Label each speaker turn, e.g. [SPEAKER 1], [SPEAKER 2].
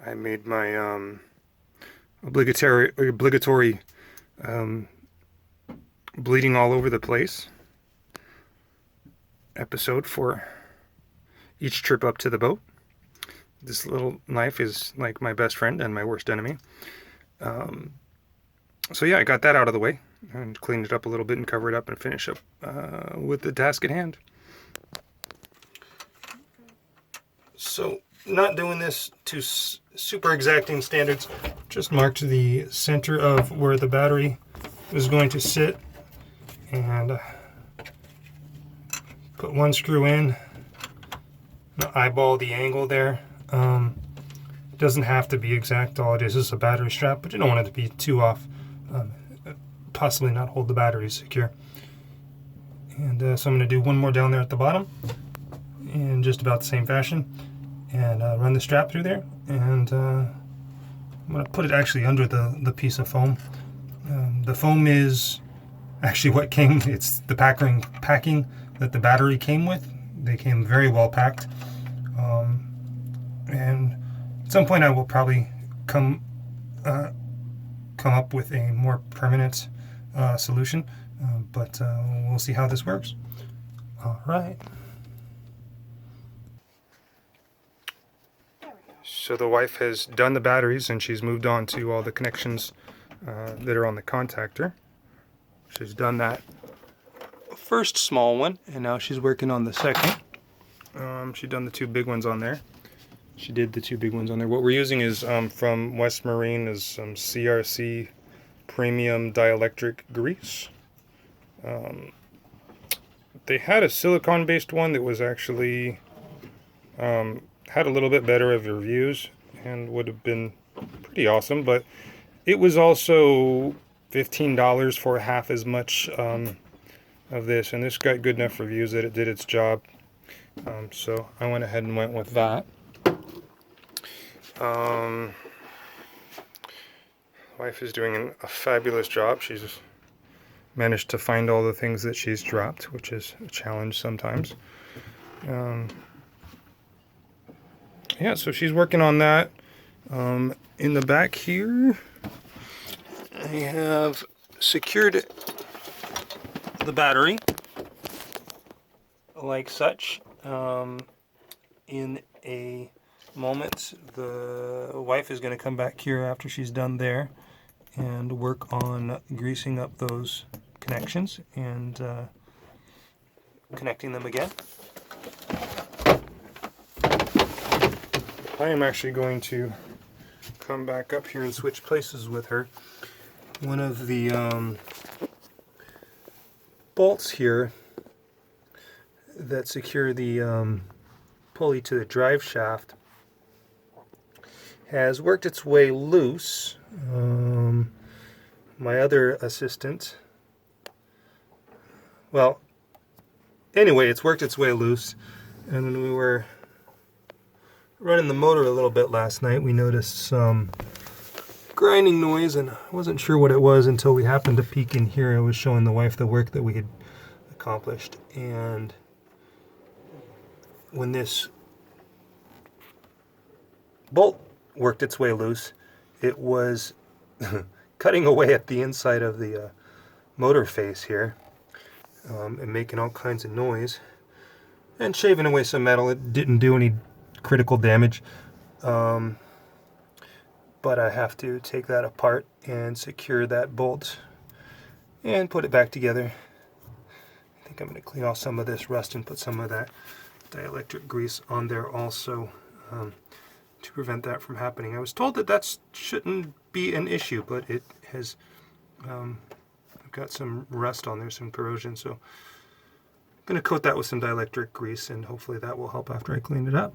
[SPEAKER 1] I made my obligatory bleeding all over the place episode for each trip up to the boat. This little knife is like my best friend and my worst enemy. So yeah, I got that out of the way and cleaned it up a little bit and cover it up and finish up with the task at hand. So not doing this to super exacting standards, just marked the center of where the battery is going to sit and put one screw in, eyeball the angle there. It doesn't have to be exact, all it is a battery strap, but you don't want it to be too off, possibly not hold the battery secure. And so I'm going to do one more down there at the bottom in just about the same fashion, and run the strap through there, and I'm going to put it actually under the piece of foam. The foam is actually what came, it's the packing that the battery came with. They came very well packed, and at some point I will probably come up with a more permanent solution, but we'll see how this works. All right. So the wife has done the batteries and she's moved on to all the connections that are on the contactor. She's done that first small one, and now she's working on the second. She's done the two big ones on there. She did the two big ones on there. What we're using is from West Marine is some CRC premium dielectric grease. They had a silicone based one that was actually had a little bit better of reviews and would have been pretty awesome, but it was also $15 for half as much of this, and this got good enough reviews that it did its job. So I went ahead and went with that. Wife is doing a fabulous job. She's managed to find all the things that she's dropped, which is a challenge sometimes. Yeah, so she's working on that. In the back here, I have secured the battery like such. In a moment, the wife is going to come back here after she's done there and work on greasing up those connections and connecting them again. I am actually going to come back up here and switch places with her. One of the bolts here that secure the pulley to the drive shaft has worked its way loose. My other assistant, well, anyway, it's worked its way loose, and when we were running the motor a little bit last night, we noticed some grinding noise, and I wasn't sure what it was until we happened to peek in here. I was showing the wife the work that we had accomplished, and when this bolt worked its way loose, it was cutting away at the inside of the motor face here, and making all kinds of noise and shaving away some metal. It didn't do any critical damage, but I have to take that apart and secure that bolt and put it back together. I think I'm going to clean off some of this rust and put some of that dielectric grease on there also, to prevent that from happening. I was told that shouldn't be an issue, but it has got some rust on there, some corrosion, so I'm going to coat that with some dielectric grease, and hopefully that will help after I clean it up.